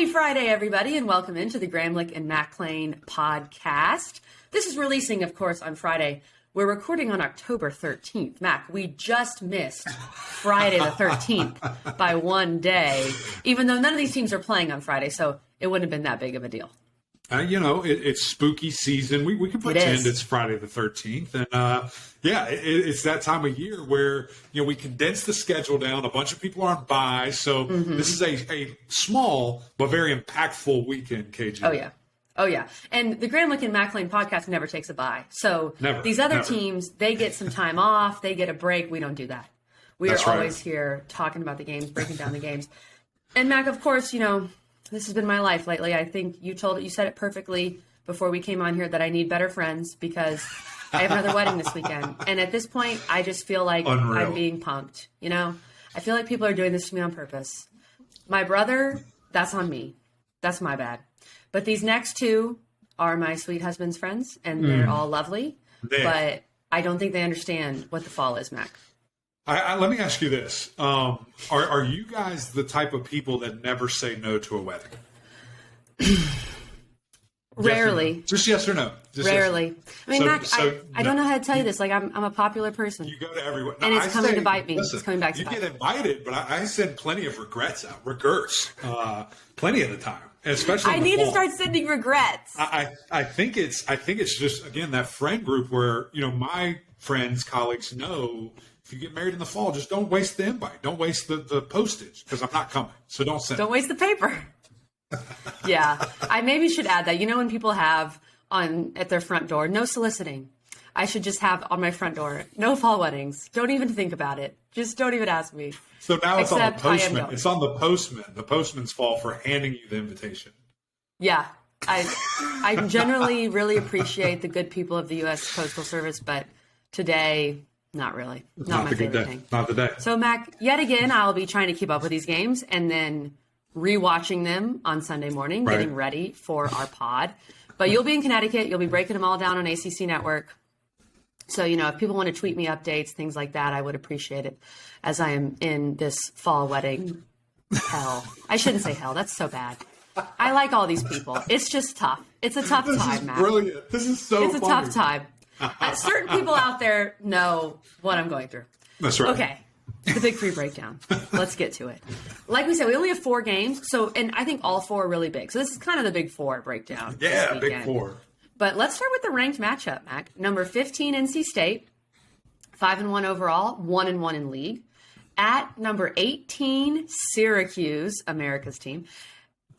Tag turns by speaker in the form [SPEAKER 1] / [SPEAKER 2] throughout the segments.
[SPEAKER 1] Happy Friday, everybody, and welcome into the Gramlich and McClain podcast. This is releasing, of course, on Friday. We're recording on October 13th. Mac, we just missed Friday the 13th by one day, even though none of these teams are playing on Friday, so it wouldn't have been that big of a deal.
[SPEAKER 2] It's spooky season. We can pretend it's Friday the 13th. And, it's that time of year where, we condense the schedule down. A bunch of people are on bye. So this is a small but very impactful weekend, KG.
[SPEAKER 1] Oh, yeah. And the Gramlich and McClain podcast never takes a bye. So these other teams, they get some time off. They get a break. We don't do that. We are always here talking about the games, breaking down the games. And, Mac, of course, this has been my life lately. I think you said it perfectly before we came on here that I need better friends because I have another wedding this weekend. And at this point, I just feel like I'm being punked. I feel like people are doing this to me on purpose. My brother, that's on me. That's my bad. But these next two are my sweet husband's friends, and they're all lovely. But I don't think they understand what the fall is, Mac.
[SPEAKER 2] Let me ask you this. Are you guys the type of people that never say no to a wedding?
[SPEAKER 1] Rarely.
[SPEAKER 2] Yes just yes or no?
[SPEAKER 1] Rarely. I mean, Mac, I don't know how to tell you this. Like, I'm a popular person.
[SPEAKER 2] You go to everyone.
[SPEAKER 1] And it's coming to bite me. It's coming back to bite me.
[SPEAKER 2] You get invited, but I send plenty of regrets out. Plenty of the time. Especially
[SPEAKER 1] I need to start sending regrets.
[SPEAKER 2] I think it's just, again, that friend group where, my friends, colleagues know if you get married in the fall, just don't waste the invite. Don't waste the postage because I'm not coming. So don't send
[SPEAKER 1] Don't waste the paper. Yeah. I maybe should add that. When people have at their front door, no soliciting. I should just have on my front door, no fall weddings. Don't even think about it. Just don't even ask me.
[SPEAKER 2] So now it's on the postman. It's on the postman. The postman's fault for handing you the invitation.
[SPEAKER 1] Yeah. I generally really appreciate the good people of the U.S. Postal Service, but today, not really. Not my favorite thing.
[SPEAKER 2] Not the day.
[SPEAKER 1] So, Mac, yet again, I'll be trying to keep up with these games and then rewatching them on Sunday morning, getting ready for our pod. But you'll be in Connecticut. You'll be breaking them all down on ACC Network. So, if people want to tweet me updates, things like that, I would appreciate it as I am in this fall wedding hell. I shouldn't say hell. That's so bad. I like all these people. It's just tough. It's a tough time, Matt.
[SPEAKER 2] Brilliant. This is so
[SPEAKER 1] It's a tough time. Certain people out there know what I'm going through.
[SPEAKER 2] That's right.
[SPEAKER 1] Okay. The Big Three breakdown. Let's get to it. Like we said, we only have 4 games. And I think all 4 are really big. So this is kind of the Big Four breakdown.
[SPEAKER 2] Yeah, Big Four.
[SPEAKER 1] But let's start with the ranked matchup, Mac. Number 15, NC State, 5-1 overall, 1-1 in league. At number 18, Syracuse, America's team,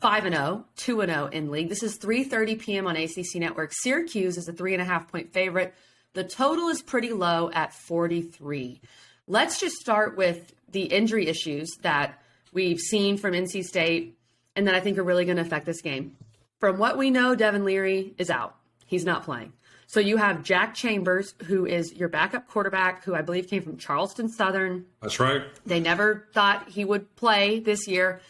[SPEAKER 1] 5-0, 2-0 in league. This is 3:30 p.m. on ACC Network. Syracuse is a 3.5-point favorite. The total is pretty low at 43. Let's just start with the injury issues that we've seen from NC State and that I think are really going to affect this game. From what we know, Devin Leary is out. He's not playing. So you have Jack Chambers, who is your backup quarterback, who I believe came from Charleston Southern.
[SPEAKER 2] That's right.
[SPEAKER 1] They never thought he would play this year.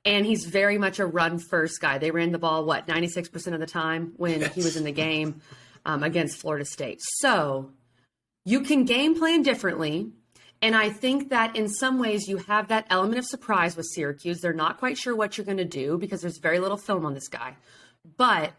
[SPEAKER 1] And he's very much a run-first guy. They ran the ball, 96% of the time when he was in the game against Florida State. So you can game plan differently. And I think that in some ways you have that element of surprise with Syracuse. They're not quite sure what you're going to do because there's very little film on this guy. But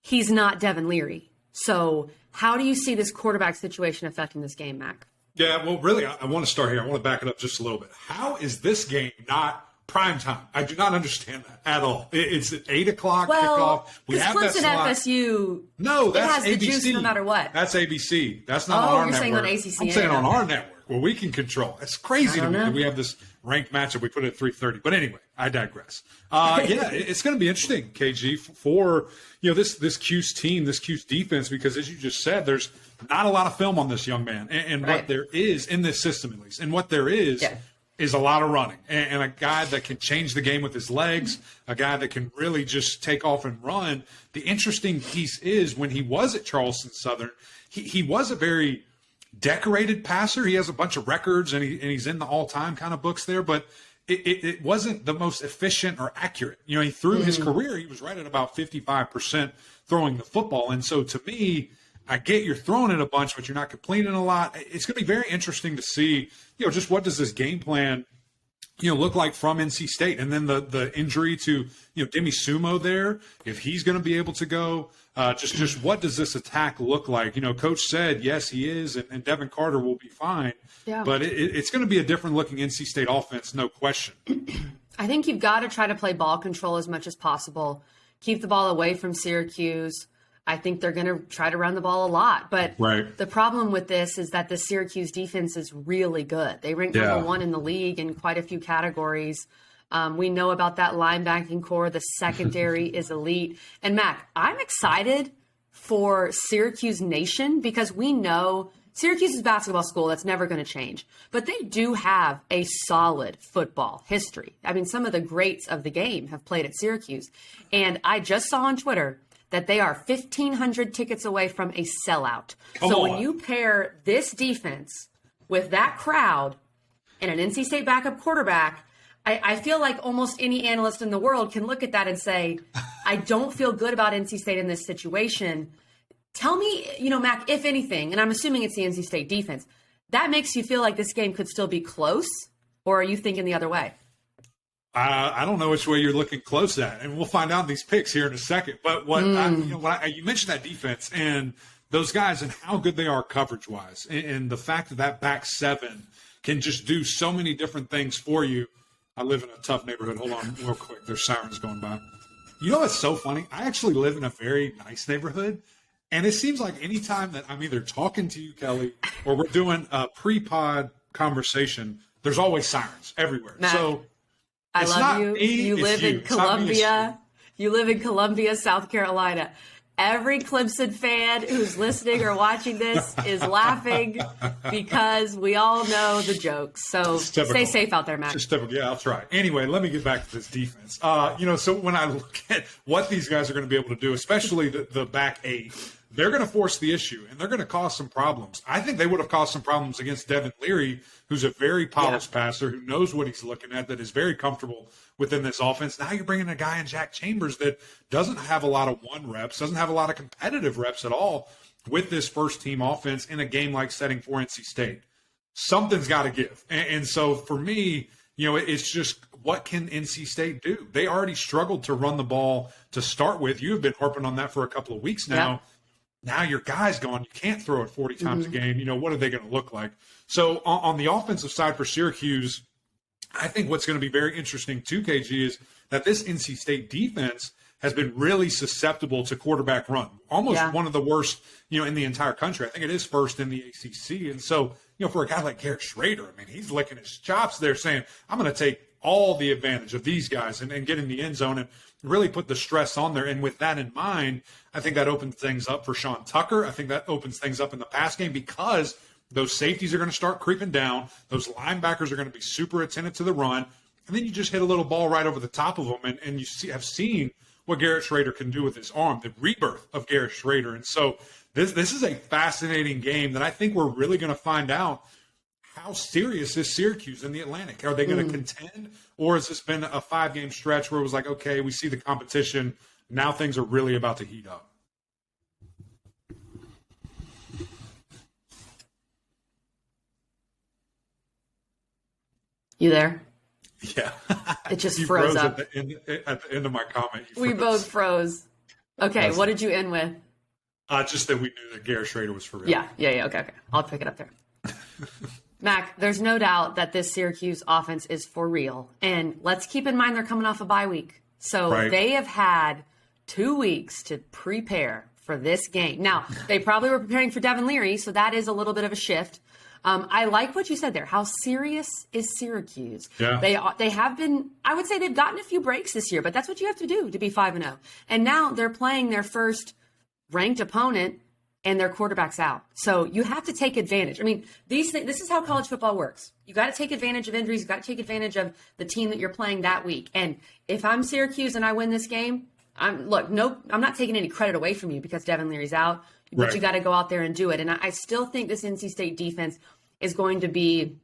[SPEAKER 1] he's not Devin Leary. So how do you see this quarterback situation affecting this game, Mac?
[SPEAKER 2] Yeah, well, really, I want to start here. I want to back it up just a little bit. How is this game not prime time? I do not understand that at all. It's at 8 o'clock kickoff.
[SPEAKER 1] We have Clemson that FSU.
[SPEAKER 2] No, that's
[SPEAKER 1] it has
[SPEAKER 2] ABC.
[SPEAKER 1] The juice no matter what.
[SPEAKER 2] That's ABC. That's not on our network.
[SPEAKER 1] You're saying on ACC.
[SPEAKER 2] I'm saying on our network where we can control. It's crazy to me that we have this ranked matchup. We put it at 3:30. But anyway, I digress. It's going to be interesting, KG, for this Cuse team, this Cuse defense, because as you just said, there's not a lot of film on this young man, and what there is in this system at least, and what there is. Yeah. Is a lot of running and a guy that can change the game with his legs, a guy that can really just take off and run. The interesting piece is when he was at Charleston Southern, he was a very decorated passer. He has a bunch of records and he's in the all-time kind of books there, but it wasn't the most efficient or accurate. He threw his career, he was right at about 55% throwing the football. And so to me, I get you're throwing it a bunch, but you're not completing a lot. It's going to be very interesting to see, just what does this game plan look like from NC State. And then the injury to, Demi Sumo there, if he's going to be able to go, just what does this attack look like? Coach said, yes, he is, and Devin Carter will be fine. Yeah. But it's going to be a different looking NC State offense, no question.
[SPEAKER 1] I think you've got to try to play ball control as much as possible. Keep the ball away from Syracuse. I think they're going to try to run the ball a lot. But the problem with this is that the Syracuse defense is really good. They rank number 1 in the league in quite a few categories. We know about that linebacking core. The secondary is elite. And, Mac, I'm excited for Syracuse Nation because we know Syracuse's basketball school, that's never going to change. But they do have a solid football history. I mean, some of the greats of the game have played at Syracuse. And I just saw on Twitter that they are 1,500 tickets away from a sellout. So when you pair this defense with that crowd and an NC State backup quarterback, I feel like almost any analyst in the world can look at that and say, I don't feel good about NC State in this situation. Tell me, Mac, if anything, and I'm assuming it's the NC State defense, that makes you feel like this game could still be close, or are you thinking the other way?
[SPEAKER 2] I don't know which way you're looking close at, and we'll find out in these picks here in a second. But you mentioned that defense and those guys and how good they are coverage-wise, and the fact that back seven can just do so many different things for you. I live in a tough neighborhood. Hold on real quick. There's sirens going by. You know what's so funny? I actually live in a very nice neighborhood, and it seems like anytime that I'm either talking to you, Kelly, or we're doing a pre-pod conversation, there's always sirens everywhere.
[SPEAKER 1] Mac,
[SPEAKER 2] so
[SPEAKER 1] I love you. You live in Columbia. You live in Columbia, South Carolina. Every Clemson fan who's listening or watching this is laughing because we all know the jokes. So stay safe out there, Matt.
[SPEAKER 2] Yeah, I'll try. Anyway, let me get back to this defense. So when I look at what these guys are going to be able to do, especially the back eight, they're going to force the issue, and they're going to cause some problems. I think they would have caused some problems against Devin Leary, who's a very polished passer, who knows what he's looking at, that is very comfortable within this offense. Now you're bringing a guy in Jack Chambers that doesn't have a lot of one reps, doesn't have a lot of competitive reps at all with this first-team offense in a game-like setting for NC State. Something's got to give. And so for me, it's just what can NC State do? They already struggled to run the ball to start with. You have been harping on that for a couple of weeks now. Yeah. Now your guy's gone. You can't throw it 40 times a game. What are they going to look like? So on the offensive side for Syracuse, I think what's going to be very interesting too, KG, is that this NC State defense has been really susceptible to quarterback run. Almost one of the worst, in the entire country. I think it is first in the ACC. And so, for a guy like Garrett Schrader, I mean, he's licking his chops there saying, I'm going to take all the advantage of these guys and get in the end zone and really put the stress on there. And with that in mind, I think that opens things up for Sean Tucker. I think that opens things up in the pass game because those safeties are going to start creeping down. Those linebackers are going to be super attentive to the run. And then you just hit a little ball right over the top of them. And you have seen what Garrett Schrader can do with his arm, the rebirth of Garrett Schrader. And so this is a fascinating game that I think we're really going to find out how serious is Syracuse in the Atlantic. Are they going to contend? Or has this been a 5-game stretch where it was like, okay, we see the competition. Now things are really about to heat up.
[SPEAKER 1] You there?
[SPEAKER 2] Yeah.
[SPEAKER 1] It just froze up.
[SPEAKER 2] At the end of my comment.
[SPEAKER 1] We both froze. Okay, what did you end with?
[SPEAKER 2] Just that we knew that Garrett Schrader was for real.
[SPEAKER 1] Yeah. Okay. I'll pick it up there. Mac, there's no doubt that this Syracuse offense is for real. And let's keep in mind they're coming off a bye week. So they have had 2 weeks to prepare for this game. Now, they probably were preparing for Devin Leary, so that is a little bit of a shift. I like what you said there. How serious is Syracuse? Yeah. They have been, I would say they've gotten a few breaks this year, but that's what you have to do to be 5-0. And now they're playing their first ranked opponent and their quarterback's out. So you have to take advantage. I mean, this is how college football works. You got to take advantage of injuries. You got to take advantage of the team that you're playing that week. And if I'm Syracuse and I win this game, I'm not taking any credit away from you because Devin Leary's out, but you got to go out there and do it. And I still think this NC State defense is going to be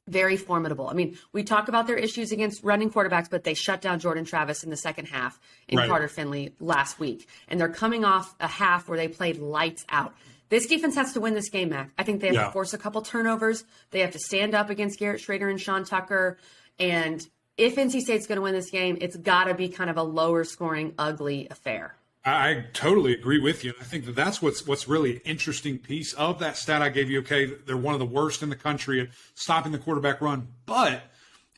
[SPEAKER 1] very formidable. I mean, we talk about their issues against running quarterbacks, but they shut down Jordan Travis in the second half in Carter Finley last week. And they're coming off a half where they played lights out. This defense has to win this game, Mac. I think they have to force a couple turnovers. They have to stand up against Garrett Schrader and Sean Tucker. And if NC State's going to win this game, it's got to be kind of a lower scoring, ugly affair.
[SPEAKER 2] I totally agree with you. And I think that that's what's really an interesting piece of that stat I gave you. Okay, they're one of the worst in the country at stopping the quarterback run, but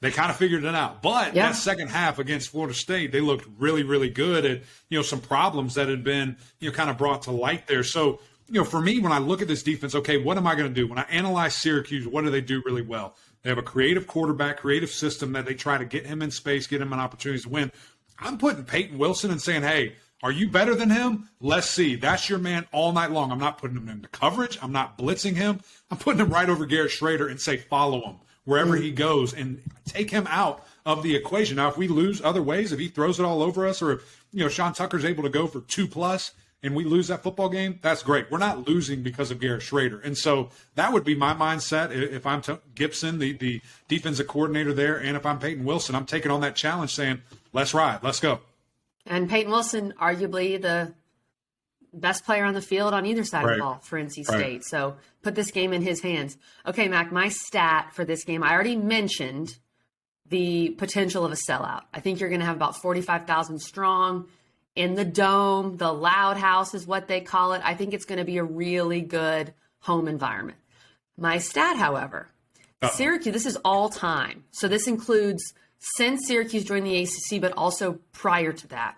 [SPEAKER 2] they kind of figured it out. But that second half against Florida State, they looked really, really good at, some problems that had been, kind of brought to light there. So, for me, when I look at this defense, okay, what am I going to do? When I analyze Syracuse, what do they do really well? They have a creative quarterback, creative system that they try to get him in space, get him an opportunity to win. I'm putting Peyton Wilson and saying, hey, are you better than him? Let's see. That's your man all night long. I'm not putting him into coverage. I'm not blitzing him. I'm putting him right over Garrett Schrader and say, follow him wherever he goes and take him out of the equation. Now, if we lose other ways, if he throws it all over us, or if, Sean Tucker's able to go for 2+ and we lose that football game, that's great. We're not losing because of Garrett Schrader. And so that would be my mindset if I'm Gibson, the defensive coordinator there, and if I'm Peyton Wilson, I'm taking on that challenge saying, let's ride, let's go.
[SPEAKER 1] And Peyton Wilson, arguably the best player on the field on either side of the ball for NC State. Right. So put this game in his hands. Okay, Mac, my stat for this game, I already mentioned the potential of a sellout. I think you're going to have about 45,000 strong in the Dome. The Loud House is what they call it. I think it's going to be a really good home environment. My stat, however, Syracuse, this is all time. So this includes since Syracuse joined the ACC, but also prior to that.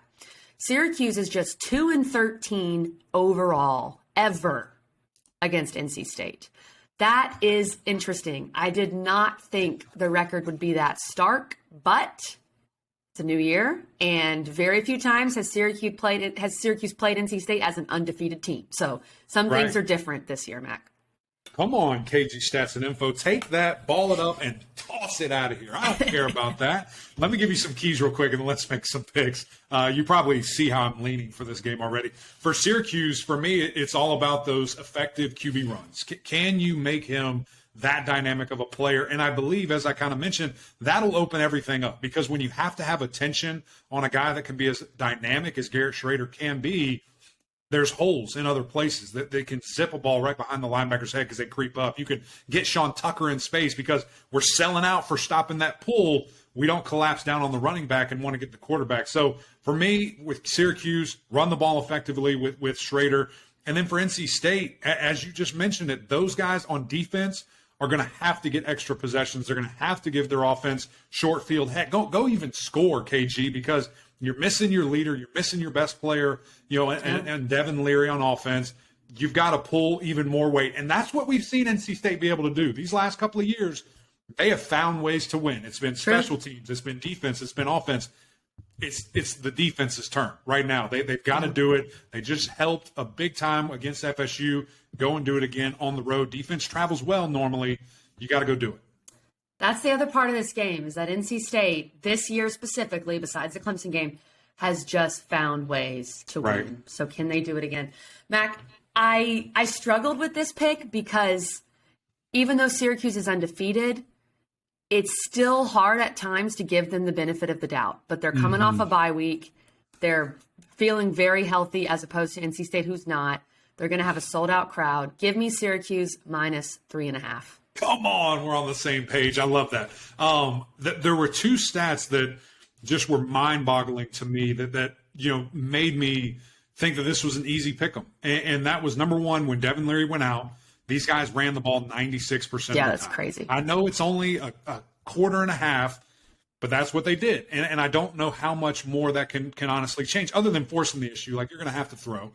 [SPEAKER 1] Syracuse is just 2-13 overall ever against NC State. That is interesting. I did not think the record would be that stark, but it's a new year, and very few times has Syracuse played NC State as an undefeated team. So some things are different this year, Mac.
[SPEAKER 2] Come on, KG Stats and Info. Take that, ball it up, and toss it out of here. I don't care about that. Let me give you some keys real quick, and let's make some picks. You probably see how I'm leaning for this game already. For Syracuse, for me, it's all about those effective QB runs. Can you make him that dynamic of a player? And I believe, as I kind of mentioned, that'll open everything up. Because when you have to have attention on a guy that can be as dynamic as Garrett Schrader can be, there's holes in other places that they can zip a ball right behind the linebacker's head because they creep up. You could get Sean Tucker in space because we're selling out for stopping that pull. We don't collapse down on the running back and want to get the quarterback. So for me, with Syracuse, run the ball effectively with Schrader. And then for NC State, as you just mentioned it, those guys on defense are going to have to get extra possessions. They're going to have to give their offense short field. Heck, go even score, KG, because you're missing your leader. You're missing your best player, and Devin Leary on offense. You've got to pull even more weight. And that's what we've seen NC State be able to do. These last couple of years, they have found ways to win. It's been special teams. It's been defense. It's been offense. It's the defense's turn right now. They've got to do it. They just helped a big time against FSU. Go and do it again on the road. Defense travels well normally. You got to go do it.
[SPEAKER 1] That's the other part of this game, is that NC State, this year specifically, besides the Clemson game, has just found ways to win. So can they do it again? Mac, I struggled with this pick because even though Syracuse is undefeated, it's still hard at times to give them the benefit of the doubt. But they're coming off a bye week. They're feeling very healthy as opposed to NC State, who's not. They're going to have a sold-out crowd. Give me Syracuse minus 3.5.
[SPEAKER 2] Come on, we're on the same page. I love that. There were two stats that just were mind-boggling to me that made me think that this was an easy pick 'em. And that was, number one, when Devin Leary went out, these guys ran the ball 96% of the time.
[SPEAKER 1] Yeah, that's crazy.
[SPEAKER 2] I know it's only a quarter and a half, but that's what they did. And I don't know how much more that can honestly change, other than forcing the issue. Like, you're going to have to throw.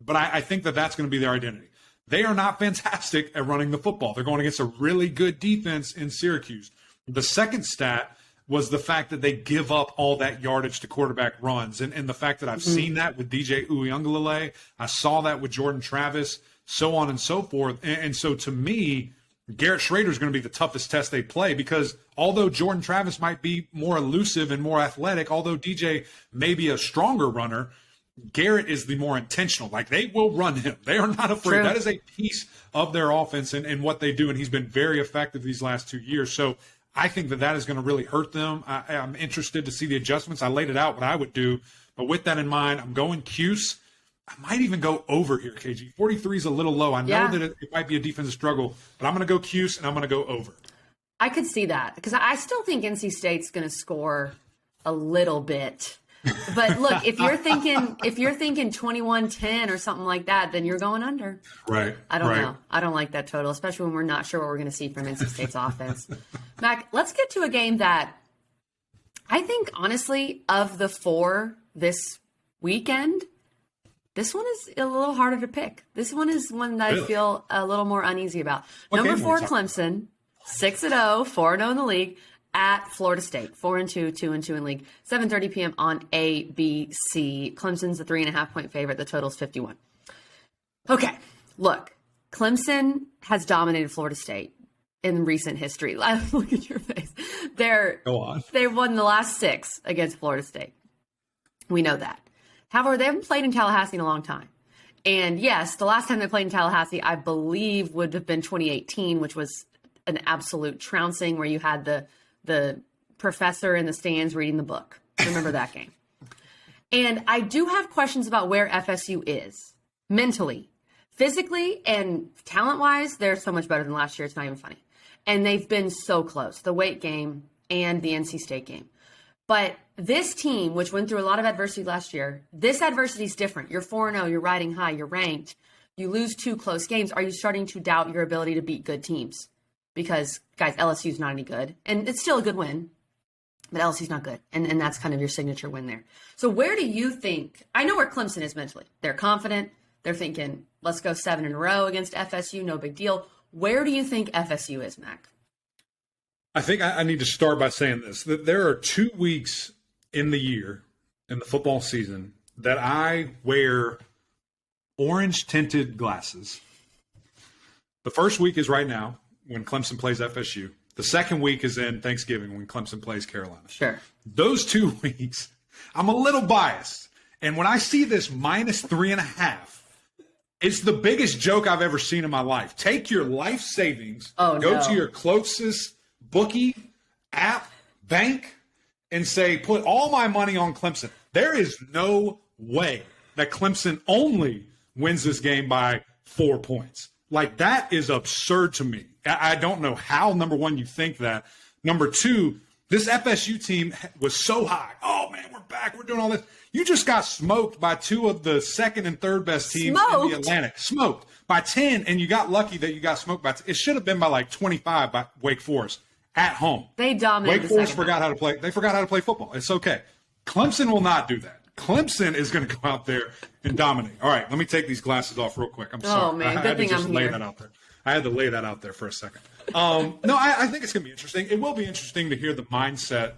[SPEAKER 2] But I think that's going to be their identity. They are not fantastic at running the football. They're going against a really good defense in Syracuse. The second stat was the fact that they give up all that yardage to quarterback runs. And the fact that I've seen that with DJ Uiagalelei. I saw that with Jordan Travis, so on and so forth. And so to me, Garrett Schrader is going to be the toughest test they play, because although Jordan Travis might be more elusive and more athletic, although DJ may be a stronger runner, Garrett is the more intentional. Like, they will run him. They are not afraid. True. That is a piece of their offense and what they do, and he's been very effective these last 2 years. So I think that is going to really hurt them. I'm interested to see the adjustments. I laid it out what I would do, but with that in mind, I'm going Cuse. I might even go over here, KG. 43 is a little low. I know that it might be a defensive struggle, but I'm going to go Cuse, and I'm going to go over.
[SPEAKER 1] I could see that because I still think NC State's going to score a little bit. But look, if you're thinking 21-10 or something like that, then you're going under.
[SPEAKER 2] Right.
[SPEAKER 1] I don't know. I don't like that total, especially when we're not sure what we're going to see from NC State's offense. Mac, let's get to a game that I think, honestly, of the 4 this weekend, this one is a little harder to pick. This one is one that I feel a little more uneasy about. Number 4, Clemson, 6-0, 4-0 in the league. At Florida State, 4-2, 2-2 in league, 7:30 p.m. on ABC. Clemson's a 3.5-point favorite. The total's 51. Okay, look, Clemson has dominated Florida State in recent history. Look at your face.
[SPEAKER 2] Go on.
[SPEAKER 1] They've won the last 6 against Florida State. We know that. However, they haven't played in Tallahassee in a long time. And yes, the last time they played in Tallahassee, I believe, would have been 2018, which was an absolute trouncing where you had the professor in the stands reading the book. Remember that game. And I do have questions about where FSU is mentally, physically, and talent-wise. They're so much better than last year. It's not even funny. And they've been so close, the Wake game and the NC State game. But this team, which went through a lot of adversity last year, this adversity is different. You're 4-0, you're riding high, you're ranked. You lose 2 close games. Are you starting to doubt your ability to beat good teams? Because, guys, LSU's not any good. And it's still a good win, but LSU's not good. And that's kind of your signature win there. So where do you think – I know where Clemson is mentally. They're confident. They're thinking, let's go 7 in a row against FSU. No big deal. Where do you think FSU is, Mac?
[SPEAKER 2] I think I need to start by saying this, that there are 2 weeks in the year, in the football season, that I wear orange-tinted glasses. The first week is right now, when Clemson plays FSU. The second week is in Thanksgiving when Clemson plays Carolina.
[SPEAKER 1] Sure.
[SPEAKER 2] Those 2 weeks, I'm a little biased. And when I see this -3.5, it's the biggest joke I've ever seen in my life. Take your life savings, go to your closest bookie, app, bank, and say, put all my money on Clemson. There is no way that Clemson only wins this game by 4 points. Like, that is absurd to me. I don't know how, number one, you think that. Number two, this FSU team was so high. Oh, man, we're back. We're doing all this. You just got smoked by 2 of the second and third best teams in the Atlantic. Smoked by 10, and you got lucky that you got smoked by 10. It should have been by like 25 by Wake Forest at home.
[SPEAKER 1] They dominated.
[SPEAKER 2] Wake Forest forgot how to play. They forgot how to play football. It's okay. Clemson will not do that. Clemson is going to go out there and dominate. All right, let me take these glasses off real quick. I'm sorry.
[SPEAKER 1] Oh, man.
[SPEAKER 2] I
[SPEAKER 1] Good thing I'm here.
[SPEAKER 2] That out there. I had to lay that out there for a second. No, I think it's going to be interesting. It will be interesting to hear the mindset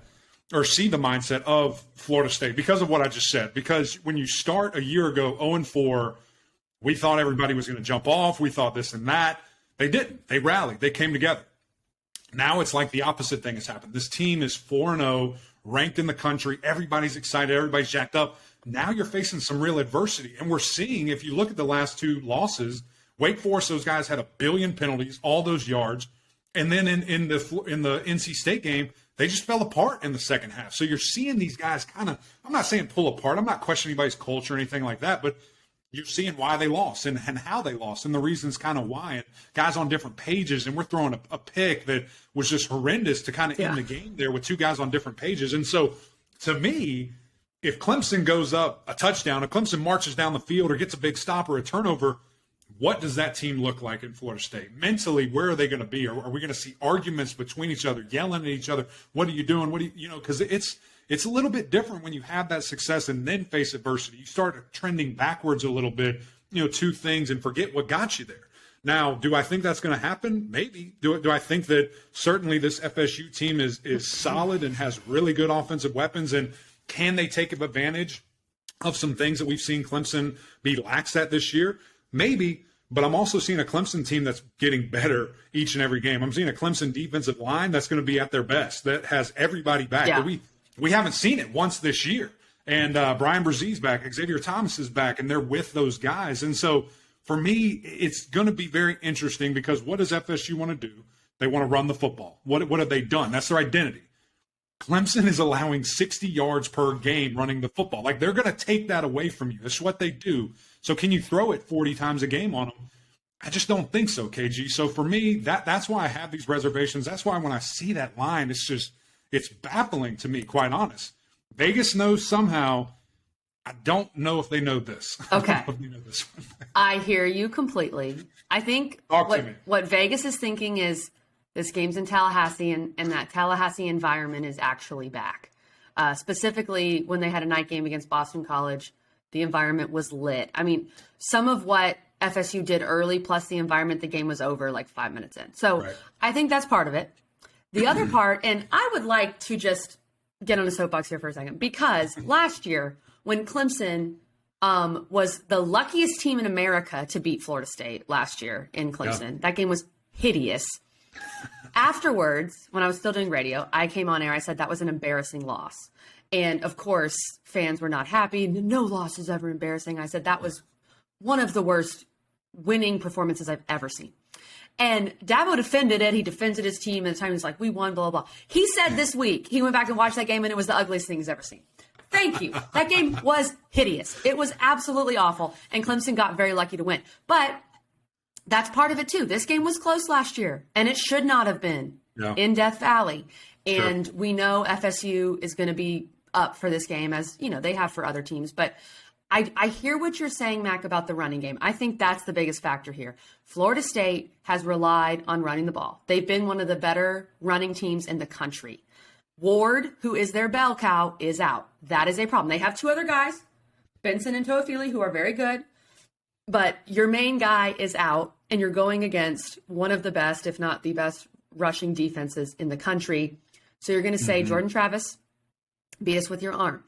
[SPEAKER 2] or see the mindset of Florida State because of what I just said. Because when you start a year ago 0-4, we thought everybody was going to jump off. We thought this and that. They didn't. They rallied. They came together. Now it's like the opposite thing has happened. This team is 4-0, ranked in the country. Everybody's excited. Everybody's jacked up. Now you're facing some real adversity. And we're seeing, if you look at the last 2 losses, Wake Forest, those guys had 1 billion penalties, all those yards. And then in the NC State game, they just fell apart in the second half. So you're seeing these guys kind of, I'm not saying pull apart. I'm not questioning anybody's culture or anything like that, but you're seeing why they lost and how they lost and the reasons kind of why. And guys on different pages, and we're throwing a pick that was just horrendous to kind of end the game there with 2 guys on different pages. And so to me, if Clemson goes up a touchdown, if Clemson marches down the field or gets a big stop or a turnover, what does that team look like in Florida State? Mentally, where are they going to be? Are we going to see arguments between each other, yelling at each other? What are you doing? What do you know, because it's a little bit different when you have that success and then face adversity. You start trending backwards a little bit, 2 things and forget what got you there. Now, do I think that's going to happen? Maybe. Do I think that certainly this FSU team is solid and has really good offensive weapons, and can they take advantage of some things that we've seen Clemson be lax at this year? Maybe, but I'm also seeing a Clemson team that's getting better each and every game. I'm seeing a Clemson defensive line that's going to be at their best, that has everybody back.
[SPEAKER 1] Yeah.
[SPEAKER 2] We haven't seen it once this year. And Brian Brzez's back, Xavier Thomas is back, and they're with those guys. And so for me, it's going to be very interesting because what does FSU want to do? They want to run the football. What have they done? That's their identity. Clemson is allowing 60 yards per game running the football. Like, they're going to take that away from you. That's what they do. So can you throw it 40 times a game on them? I just don't think so, KG. So for me, that's why I have these reservations. That's why when I see that line, it's baffling to me, quite honest. Vegas knows somehow. I don't know if they know this.
[SPEAKER 1] Okay.
[SPEAKER 2] I don't know if they know this one.
[SPEAKER 1] I hear you completely. I think what Vegas is thinking is this game's in Tallahassee, and that Tallahassee environment is actually back. Specifically, when they had a night game against Boston College, the environment was lit. I mean, some of what FSU did early, plus the environment, the game was over like 5 minutes in. So right. I think that's part of it. The other part, and I would like to just get on a soapbox here for a second, because last year when Clemson was the luckiest team in America to beat Florida State last year in Clemson, that game was hideous. Afterwards, when I was still doing radio, I came on air. I said that was an embarrassing loss. And of course, fans were not happy. No loss is ever embarrassing. I said that was one of the worst winning performances I've ever seen. And Dabo defended it. He defended his team. And the time he was like, we won, blah, blah, blah. He said this week, he went back and watched that game, and it was the ugliest thing he's ever seen. Thank you. That game was hideous. It was absolutely awful. And Clemson got very lucky to win. But that's part of it, too. This game was close last year, and it should not have been in Death Valley. And we know FSU is going to be up for this game, as you know they have for other teams. But I hear what you're saying, Mac, about the running game. I think that's the biggest factor here. Florida State has relied on running the ball. They've been one of the better running teams in the country. Ward, who is their bell cow, is out. That is a problem. They have two other guys, Benson and Toafili, who are very good. But your main guy is out, and you're going against one of the best, if not the best, rushing defenses in the country. So you're going to say, Jordan Travis, beat us with your arm.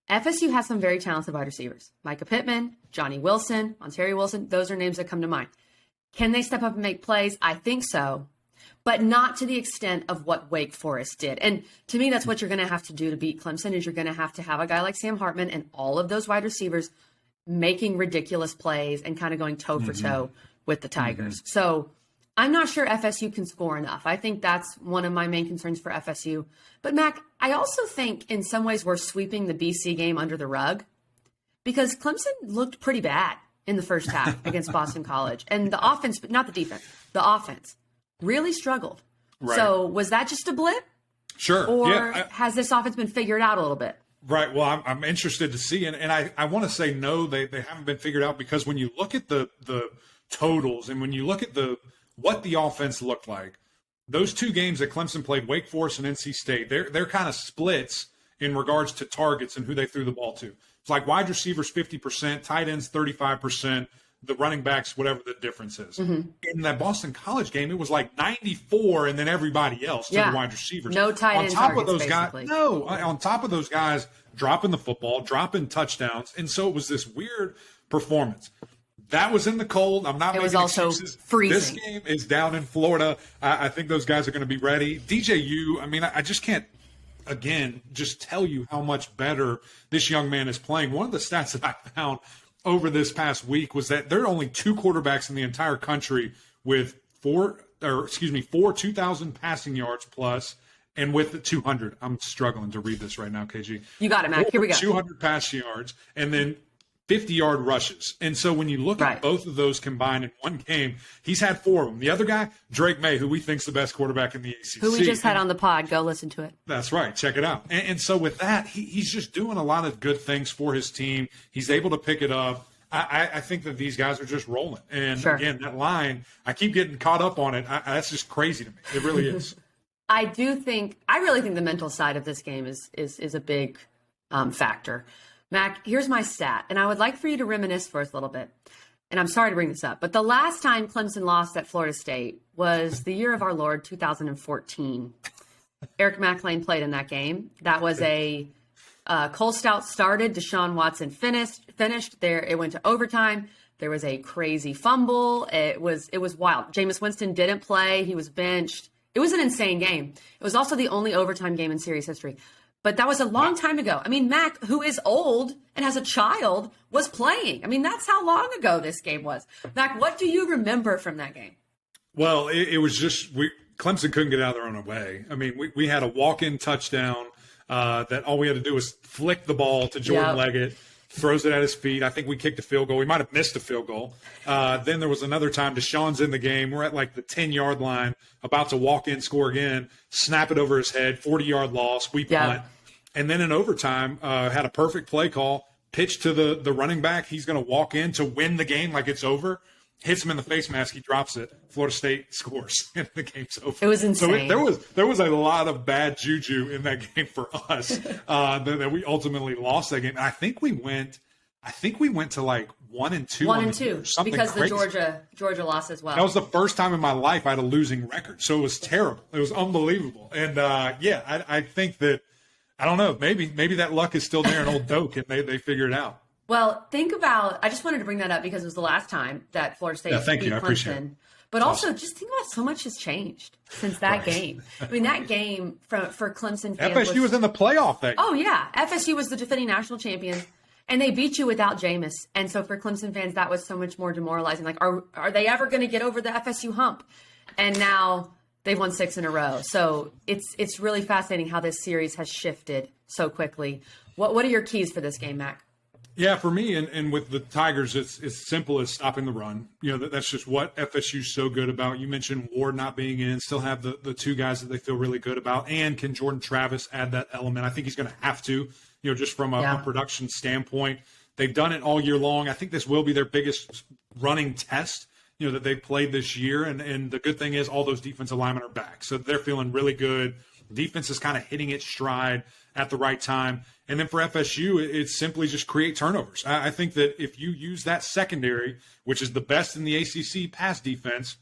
[SPEAKER 1] FSU has some very talented wide receivers. Micah Pittman, Johnny Wilson, Ontario Wilson. Those are names that come to mind. Can they step up and make plays? I think so, but not to the extent of what Wake Forest did. And to me, that's what you're going to have to do to beat Clemson, is you're going to have a guy like Sam Hartman and all of those wide receivers making ridiculous plays and kind of going toe for toe with the Tigers. So I'm not sure FSU can score enough. I think that's one of my main concerns for FSU. But Mac, I also think in some ways we're sweeping the BC game under the rug, because Clemson looked pretty bad in the first half against Boston College. And the offense, not the defense, the offense really struggled. Right. So was that just a blip?
[SPEAKER 2] Sure.
[SPEAKER 1] Or has this offense been figured out a little bit?
[SPEAKER 2] Right. Well, I'm interested to see. And I want to say no, they haven't been figured out, because when you look at the totals and when you look at what the offense looked like, those two games that Clemson played, Wake Forest and NC State, they're kind of splits in regards to targets and who they threw the ball to. It's like wide receivers 50%, tight ends 35%, the running backs, whatever the difference is. In that Boston College game, it was like 94 and then everybody else to the wide receivers.
[SPEAKER 1] No tight end targets,
[SPEAKER 2] of those
[SPEAKER 1] basically.
[SPEAKER 2] guys, on top of those guys dropping the football, dropping touchdowns. And so it was this weird performance. That was in the cold. I'm not making excuses. It was also freezing. This game is down in Florida. I think those guys are going to be ready. DJU, I mean, I just can't, again, just tell you how much better this young man is playing. One of the stats that I found over this past week was that there are only two quarterbacks in the entire country with four 2,000 passing yards plus, and with the 200. I'm struggling to read this right now, KG.
[SPEAKER 1] You got it, Mac. Here we go.
[SPEAKER 2] 200 passing yards, and then 50-yard rushes. And so when you look at both of those combined in one game, he's had four of them. The other guy, Drake May, who we think's the best quarterback in the ACC.
[SPEAKER 1] Who we just had on the pod. Go listen to it.
[SPEAKER 2] That's right. Check it out. And so with that, he's just doing a lot of good things for his team. He's able to pick it up. I think that these guys are just rolling. And again, that line, I keep getting caught up on it. That's just crazy to me. It really is.
[SPEAKER 1] I really think the mental side of this game is a big factor. Mac, here's my stat, and I would like for you to reminisce for us a little bit. And I'm sorry to bring this up, but the last time Clemson lost at Florida State was the year of our Lord, 2014. Eric McLean played in that game. That was a Cole Stout started, Deshaun Watson finished there. It went to overtime. There was a crazy fumble. It was wild. Jameis Winston didn't play. He was benched. It was an insane game. It was also the only overtime game in series history. But that was a long time ago. I mean, Mac, who is old and has a child, was playing. I mean, that's how long ago this game was. Mac, what do you remember from that game?
[SPEAKER 2] Well, it was just Clemson couldn't get out of their own way. I mean, we had a walk-in touchdown that all we had to do was flick the ball to Jordan Leggett. throws it at his feet. I think we kicked a field goal. We might have missed a field goal. Then there was another time Deshaun's in the game. We're at like the 10-yard line, about to walk in, score again, snap it over his head, 40-yard loss. We punt. And then in overtime, had a perfect play call, pitch to the running back. He's going to walk in to win the game like it's over. Hits him in the face mask. He drops it. Florida State scores, and the game's over.
[SPEAKER 1] It was insane.
[SPEAKER 2] So there was a lot of bad juju in that game for us that we ultimately lost that game. And I think we went to like 1-2.
[SPEAKER 1] 1-2 because crazy. The Georgia lost as well.
[SPEAKER 2] That was the first time in my life I had a losing record. So it was terrible. It was unbelievable. And I think that, I don't know, maybe that luck is still there in Old Doak, and they figured it out.
[SPEAKER 1] Well, think about, I just wanted to bring that up because it was the last time that Florida State beat Clemson. I appreciate it. But also, just think about so much has changed since that game. I mean, that game for Clemson fans
[SPEAKER 2] FSU was in the playoff that year.
[SPEAKER 1] Oh, yeah. FSU was the defending national champion, and they beat you without Jameis. And so for Clemson fans, that was so much more demoralizing. Like, are they ever going to get over the FSU hump? And now they've won 6 in a row. So it's really fascinating how this series has shifted so quickly. What are your keys for this game, Mac?
[SPEAKER 2] Yeah, for me, and with the Tigers, it's as simple as stopping the run. You know, that's just what FSU's so good about. You mentioned Ward not being in, still have the two guys that they feel really good about. And can Jordan Travis add that element? I think he's going to have to, you know, just from a production standpoint. They've done it all year long. I think this will be their biggest running test, you know, that they've played this year. And the good thing is all those defensive linemen are back. So they're feeling really good. Defense is kind of hitting its stride at the right time. And then for FSU, it's simply just create turnovers. I think that if you use that secondary, which is the best in the ACC pass defense,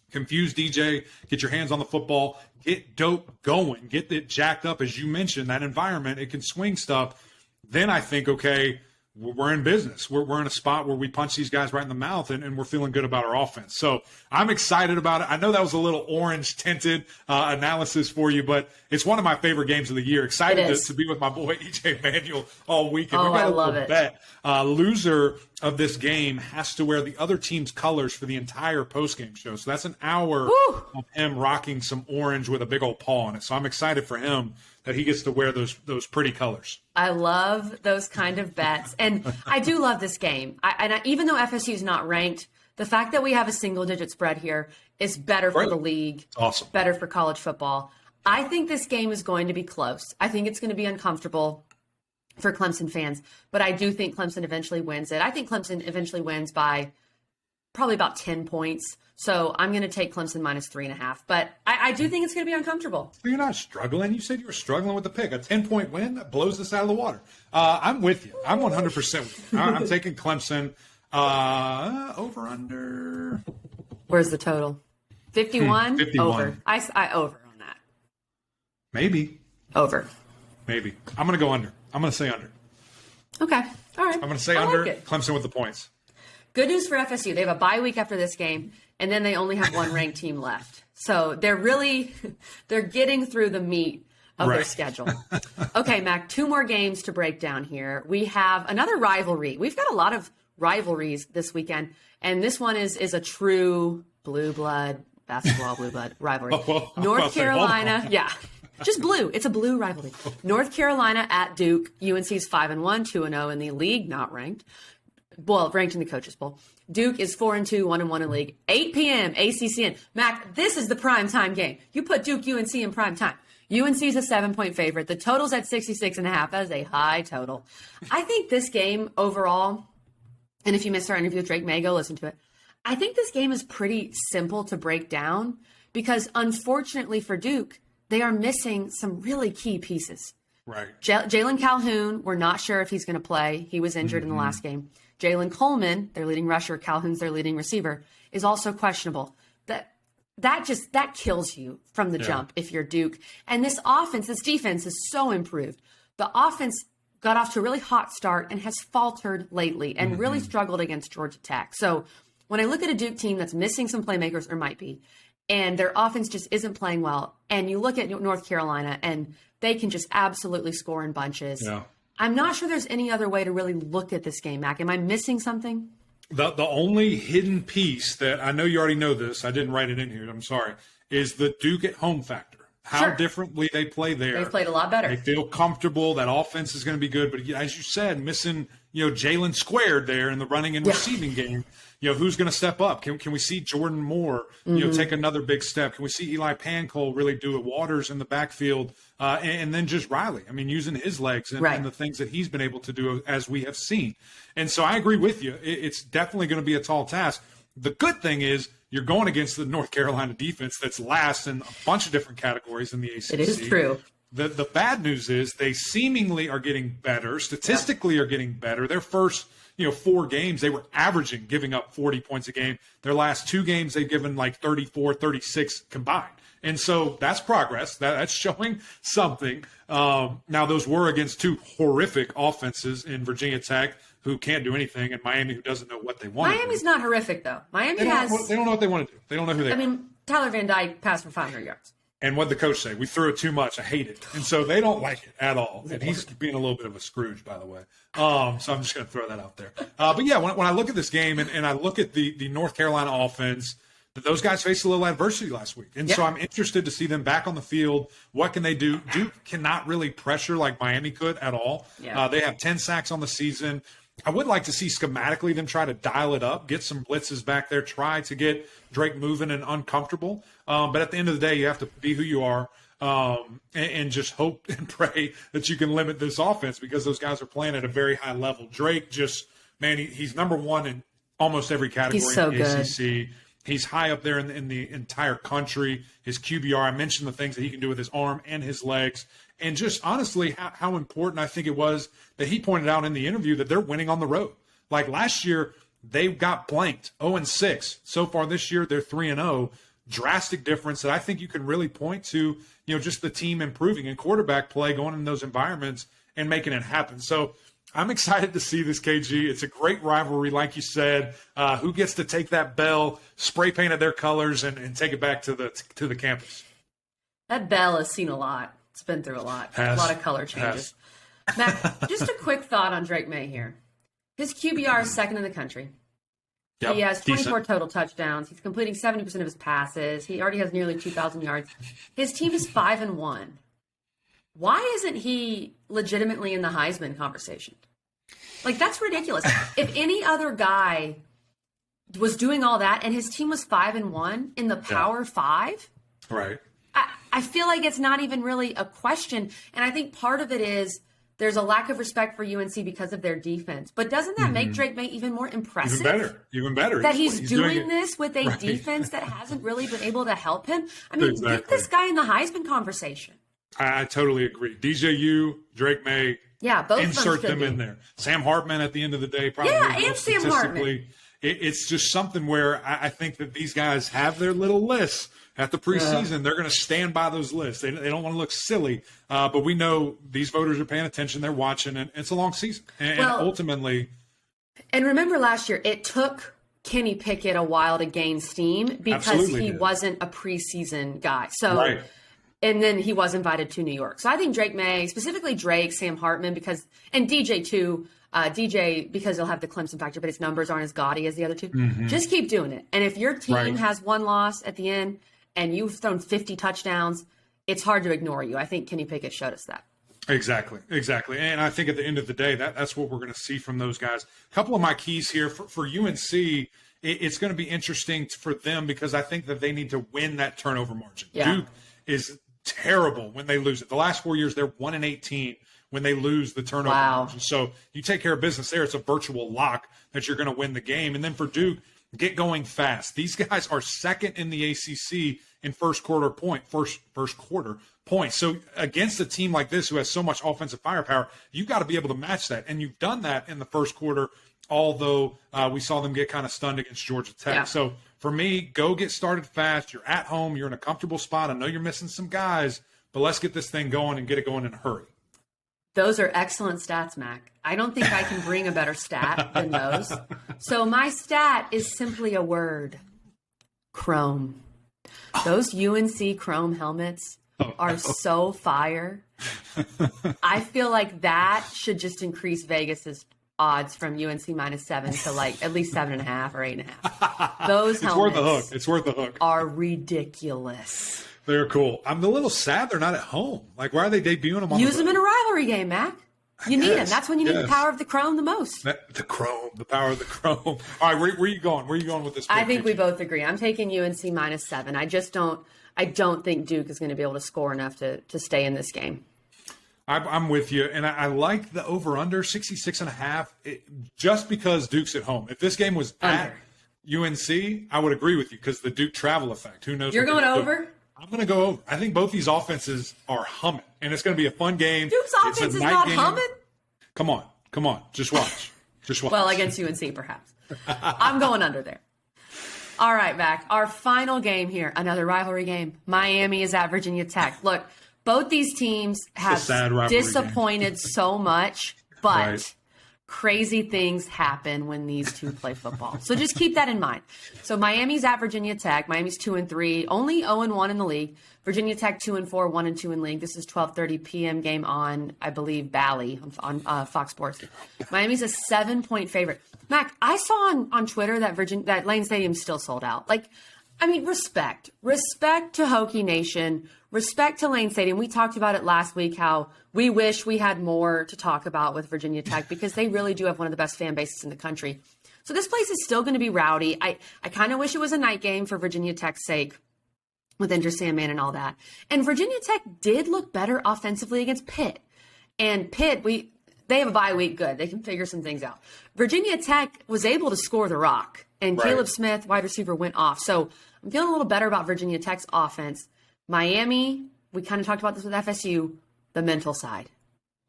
[SPEAKER 2] confuse DJ, get your hands on the football, get Doak going, get it jacked up, as you mentioned, that environment, it can swing stuff. Then I think, okay, we're in business. We're in a spot where we punch these guys right in the mouth, and we're feeling good about our offense. So I'm excited about it. I know that was a little orange-tinted analysis for you, but it's one of my favorite games of the year. Excited to be with my boy E.J. Manuel all weekend.
[SPEAKER 1] We've got a little
[SPEAKER 2] bet. Loser of this game has to wear the other team's colors for the entire postgame show. So that's an hour of him rocking some orange with a big old paw on it. So I'm excited for him that he gets to wear those pretty colors.
[SPEAKER 1] I love those kind of bets. And I do love this game. Even though FSU is not ranked, the fact that we have a single-digit spread here is better for the league,
[SPEAKER 2] awesome,
[SPEAKER 1] better for college football. I think this game is going to be close. I think it's going to be uncomfortable for Clemson fans, but I do think Clemson eventually wins it. I think Clemson eventually wins by probably about 10 points. So I'm going to take Clemson minus 3.5. But I do think it's going to be uncomfortable.
[SPEAKER 2] You're not struggling. You said you were struggling with the pick. A 10-point win that blows this out of the water. I'm with you. I'm 100% with you. I'm taking Clemson over under.
[SPEAKER 1] Where's the total? 51?
[SPEAKER 2] 51.
[SPEAKER 1] Over. I over on that.
[SPEAKER 2] Maybe.
[SPEAKER 1] Over.
[SPEAKER 2] Maybe. I'm going to go under. I'm going to say under.
[SPEAKER 1] Okay. All right.
[SPEAKER 2] I'm going to say under. Clemson with the points.
[SPEAKER 1] Good news for FSU. They have a bye week after this game, and then they only have one ranked team left. So they're getting through the meat of their schedule. Okay, Mac, 2 more games to break down here. We have another rivalry. We've got a lot of rivalries this weekend, and this one is a true blue blood, basketball blue blood rivalry. North Carolina, just blue. It's a blue rivalry. North Carolina at Duke. UNC's 5-1, 2-0 in the league, not ranked. Well, ranked in the Coaches Bowl. Duke is 4-2, 1-1 in league. 8 p.m. ACCN. Mac, this is the prime time game. You put Duke UNC in prime time. UNC's a 7-point favorite. The total's at 66.5. That is a high total. I think this game overall, and if you missed our interview with Drake May, go listen to it. I think this game is pretty simple to break down because, unfortunately for Duke, they are missing some really key pieces.
[SPEAKER 2] Right.
[SPEAKER 1] Jalen Calhoun, we're not sure if he's going to play. He was injured in the last game. Jalen Coleman, their leading rusher, Calhoun's their leading receiver, is also questionable. That kills you from the jump if you're Duke. And this defense is so improved. The offense got off to a really hot start and has faltered lately and really struggled against Georgia Tech. So when I look at a Duke team that's missing some playmakers, or might be, and their offense just isn't playing well, and you look at North Carolina and they can just absolutely score in bunches. Yeah. I'm not sure there's any other way to really look at this game, Mac. Am I missing something?
[SPEAKER 2] The only hidden piece that I know you already know this, I didn't write it in here, I'm sorry, is the Duke at home factor. how differently they play there.
[SPEAKER 1] They've played a lot better.
[SPEAKER 2] They feel comfortable. That offense is going to be good. But as you said, missing, Jalen Squared there in the running and receiving game. Who's going to step up? Can we see Jordan Moore, take another big step? Can we see Eli Pancol really do it? Waters in the backfield, and then just Riley. I mean, using his legs and the things that he's been able to do as we have seen. And so I agree with you. It's definitely going to be a tall task. The good thing is you're going against the North Carolina defense that's last in a bunch of different categories in the ACC.
[SPEAKER 1] It is true.
[SPEAKER 2] The bad news is they seemingly are getting better, statistically are getting better. Their first 4 games, they were averaging giving up 40 points a game. Their last 2 games, they've given like 34, 36 combined. And so that's progress. That's showing something. Now, those were against 2 horrific offenses in Virginia Tech, who can't do anything, and Miami, who doesn't know what they want.
[SPEAKER 1] Miami's not horrific, though.
[SPEAKER 2] They don't know what they want to do. They don't know who they are. I mean,
[SPEAKER 1] Tyler Van Dyke passed for 500 yards.
[SPEAKER 2] And what'd the coach say? We threw it too much. I hate it. And so they don't like it at all. And he's being a little bit of a Scrooge, by the way. So I'm just going to throw that out there. But yeah, when I look at this game and I look at the North Carolina offense, those guys faced a little adversity last week. And so I'm interested to see them back on the field. What can they do? Duke cannot really pressure like Miami could at all. Yeah. They have 10 sacks on the season. I would like to see schematically them try to dial it up, get some blitzes back there, try to get Drake moving and uncomfortable. But at the end of the day, you have to be who you are and just hope and pray that you can limit this offense because those guys are playing at a very high level. Drake he's number 1 in almost every category in the ACC. He's high up there in the entire country. His QBR, I mentioned the things that he can do with his arm and his legs. And just honestly, how important I think it was that he pointed out in the interview that they're winning on the road. Like last year, they got blanked 0-6. So far this year, they're 3-0. Drastic difference that I think you can really point to, just the team improving in quarterback play, going in those environments and making it happen. So I'm excited to see this, KG. It's a great rivalry, like you said. Who gets to take that bell, spray painted their colors, and take it back to the campus?
[SPEAKER 1] That bell has seen a lot. It's been through a lot. A lot of color changes. Matt, just a quick thought on Drake May here. His QBR is second in the country. Yep, he has 24 total touchdowns. He's completing 70% of his passes. He already has nearly 2,000 yards. His team is 5-1. Why isn't he legitimately in the Heisman conversation? Like, that's ridiculous. If any other guy was doing all that and his team was 5-1 in the Power 5,
[SPEAKER 2] right?
[SPEAKER 1] I feel like it's not even really a question. And I think part of it is there's a lack of respect for UNC because of their defense. But doesn't that make Drake May even more impressive?
[SPEAKER 2] Even better.
[SPEAKER 1] That he's doing this with a defense that hasn't really been able to help him. I mean, get this guy in the Heisman conversation.
[SPEAKER 2] I totally agree. DJU, Drake May,
[SPEAKER 1] both
[SPEAKER 2] insert them in there. Sam Hartman at the end of the day, probably.
[SPEAKER 1] Yeah, and Sam Hartman.
[SPEAKER 2] It's just something where I think that these guys have their little lists at the preseason. They're going to stand by those lists. They don't want to look silly, but we know these voters are paying attention. They're watching, and it's a long season. And ultimately. And
[SPEAKER 1] remember last year, it took Kenny Pickett a while to gain steam because he wasn't a preseason guy. So. Right. And then he was invited to New York. So I think Drake May, specifically Drake, Sam Hartman, and DJ too, DJ because he'll have the Clemson factor, but his numbers aren't as gaudy as the other two. Just keep doing it. And if your team has one loss at the end and you've thrown 50 touchdowns, it's hard to ignore you. I think Kenny Pickett showed us that.
[SPEAKER 2] Exactly. And I think at the end of the day, that's what we're going to see from those guys. A couple of my keys here for UNC, it's going to be interesting for them because I think that they need to win that turnover margin.
[SPEAKER 1] Yeah.
[SPEAKER 2] Duke is terrible when they lose it. The last 4 years, they're 1-18 when they lose the turnover margin. So you take care of business there. It's a virtual lock that you're going to win the game. And then for Duke, get going fast. These guys are second in the ACC in first quarter points. So against a team like this who has so much offensive firepower, you've got to be able to match that. And you've done that in the first quarter, although we saw them get kind of stunned against Georgia Tech.
[SPEAKER 1] Yeah.
[SPEAKER 2] So for me, go get started fast. You're at home. You're in a comfortable spot. I know you're missing some guys, but let's get this thing going and get it going in a hurry.
[SPEAKER 1] Those are excellent stats, Mac. I don't think I can bring a better stat than those. So my stat is simply a word. Chrome. Those UNC Chrome helmets are so fire. I feel like that should just increase Vegas's odds from UNC -7 to like at least 7.5 or 8.5. Those helmets
[SPEAKER 2] it's worth the hook.
[SPEAKER 1] Are ridiculous.
[SPEAKER 2] They're cool. I'm a little sad they're not at home. Like, why are they debuting them on
[SPEAKER 1] Use them in a rivalry game, Mac. You need them. That's when you need the power of the Chrome the most.
[SPEAKER 2] The power of the Chrome. All right, where are you going? Where are you going with this?
[SPEAKER 1] I think we both agree. I'm taking UNC -7. I don't think Duke is going to be able to score enough to stay in this game.
[SPEAKER 2] I'm with you, and I like the over-under 66.5 just because Duke's at home. If this game was at UNC, I would agree with you because the Duke travel effect. Who knows?
[SPEAKER 1] You're going over?
[SPEAKER 2] I'm going to go over. I think both these offenses are humming, and it's going to be a fun game.
[SPEAKER 1] Duke's offense is not humming?
[SPEAKER 2] Come on. Just watch.
[SPEAKER 1] Well, against UNC, perhaps. I'm going under there. All right, Mac. Our final game here, another rivalry game. Miami is at Virginia Tech. Look, both these teams have disappointed so much, but crazy things happen when these two play football. So just keep that in mind. So Miami's at Virginia Tech. Miami's 2-3, only 0-1 in the league. Virginia Tech 2-4, 1-2 in league. This is 12:30 p.m. game on, I believe, Bally on Fox Sports. Miami's a 7-point favorite. Mac, I saw on Twitter that Lane Stadium's still sold out. Like, I mean, respect to Hokie Nation, respect to Lane Stadium. We talked about it last week, how we wish we had more to talk about with Virginia Tech because they really do have one of the best fan bases in the country. So this place is still going to be rowdy. I kind of wish it was a night game for Virginia Tech's sake with Enter Sandman and all that. And Virginia Tech did look better offensively against Pitt. And Pitt, they have a bye week. Good. They can figure some things out. Virginia Tech was able to score the rock. And Caleb Smith, wide receiver, went off. So I'm feeling a little better about Virginia Tech's offense. Miami, we kind of talked about this with FSU, the mental side.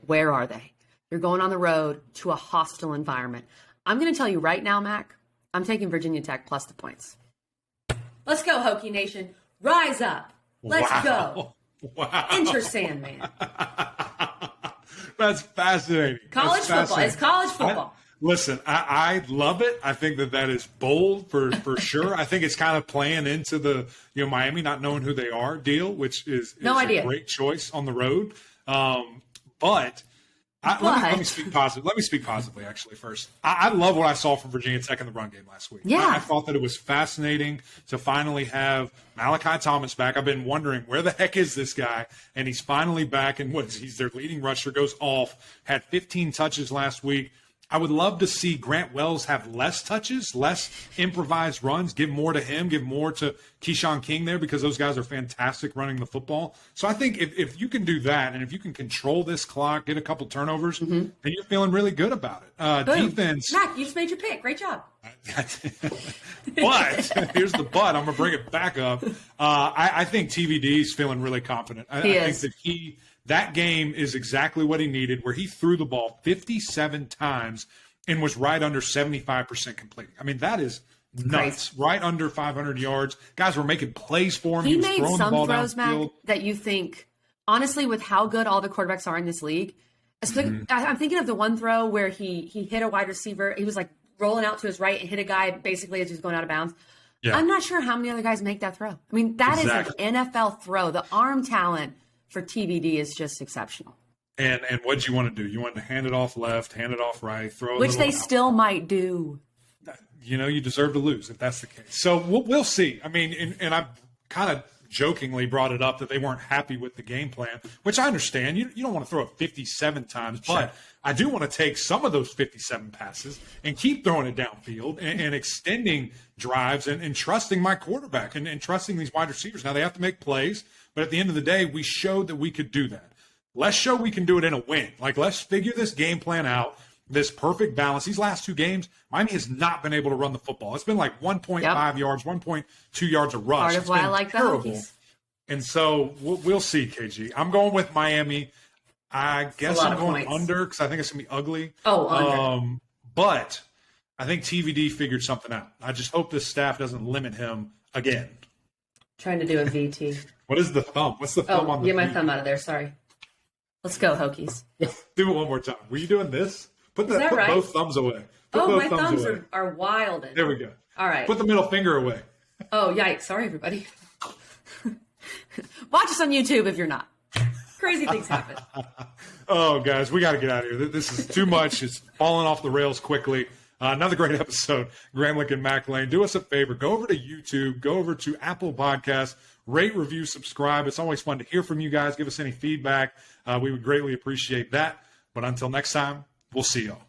[SPEAKER 1] Where are they? You're going on the road to a hostile environment. I'm going to tell you right now, Mac, I'm taking Virginia Tech plus the points. Let's go, Hokie Nation. Rise up. Let's go.
[SPEAKER 2] Wow.
[SPEAKER 1] Enter Sandman.
[SPEAKER 2] That's fascinating.
[SPEAKER 1] College football. It's college football.
[SPEAKER 2] Listen, I love it. I think that is bold for sure. I think it's kind of playing into the Miami not knowing who they are deal, which is a great choice on the road. But let me speak positively. Let me speak positively, actually, first. I love what I saw from Virginia Tech in the run game last week.
[SPEAKER 1] Yeah.
[SPEAKER 2] I thought that it was fascinating to finally have Malachi Thomas back. I've been wondering, where the heck is this guy? And he's finally back, and he's their leading rusher, goes off, had 15 touches last week. I would love to see Grant Wells have less touches, less improvised runs, give more to him, give more to Keyshawn King there because those guys are fantastic running the football. So I think if you can do that and if you can control this clock, get a couple turnovers, then you're feeling really good about it. Defense.
[SPEAKER 1] Mac, you just made your pick. Great job.
[SPEAKER 2] But here's the but. I'm going to bring it back up. I think TVD is feeling really confident. I think that that game is exactly what he needed, where he threw the ball 57 times and was right under 75% completing. I mean, that is nuts. Crazy. Right under 500 yards. Guys were making plays for him.
[SPEAKER 1] He
[SPEAKER 2] was
[SPEAKER 1] made
[SPEAKER 2] throwing
[SPEAKER 1] some
[SPEAKER 2] the ball
[SPEAKER 1] throws,
[SPEAKER 2] downfield.
[SPEAKER 1] Mac, that you think, honestly, with how good all the quarterbacks are in this league, I'm thinking of the one throw where he hit a wide receiver. He was like rolling out to his right and hit a guy basically as he was going out of bounds. Yeah. I'm not sure how many other guys make that throw. I mean, that is an NFL throw. The arm talent for TVD is just exceptional.
[SPEAKER 2] And what you want to do? You want to hand it off left, hand it off right, throw it.
[SPEAKER 1] Which they still might do.
[SPEAKER 2] You deserve to lose if that's the case. So we'll see. I mean, and I kind of jokingly brought it up that they weren't happy with the game plan, which I understand. You don't want to throw it 57 times, but I do want to take some of those 57 passes and keep throwing it downfield and extending drives and trusting my quarterback and trusting these wide receivers. Now, they have to make plays, but at the end of the day, we showed that we could do that. Let's show we can do it in a win. Like, let's figure this game plan out, this perfect balance. These last two games, Miami has not been able to run the football. It's been like 1.5 yards, 1.2 yards a rush.
[SPEAKER 1] Part of why I like the Hokies.
[SPEAKER 2] And so we'll see, KG. I'm going with Miami. I guess I'm going under because I think it's going to be ugly.
[SPEAKER 1] Oh, under.
[SPEAKER 2] But I think TVD figured something out. I just hope this staff doesn't limit him again.
[SPEAKER 1] Trying to do a VT.
[SPEAKER 2] What is the thumb? What's the thumb on the
[SPEAKER 1] get my thumb out of there. Sorry. Let's go, Hokies.
[SPEAKER 2] Do it one more time. Were you doing this? Put
[SPEAKER 1] right?
[SPEAKER 2] both thumbs away. Put
[SPEAKER 1] my thumbs are wild.
[SPEAKER 2] There we go.
[SPEAKER 1] All right.
[SPEAKER 2] Put the middle finger away.
[SPEAKER 1] Oh, yikes. Sorry, everybody. Watch us on YouTube if you're not. Crazy things happen.
[SPEAKER 2] Oh, guys, we got to get out of here. This is too much. It's falling off the rails quickly. Another great episode, Graham Lincoln, Mac Lane. Do us a favor. Go over to YouTube. Go over to Apple Podcasts. rate, review, subscribe. It's always fun to hear from you guys. Give us any feedback. We would greatly appreciate that. But until next time, we'll see y'all.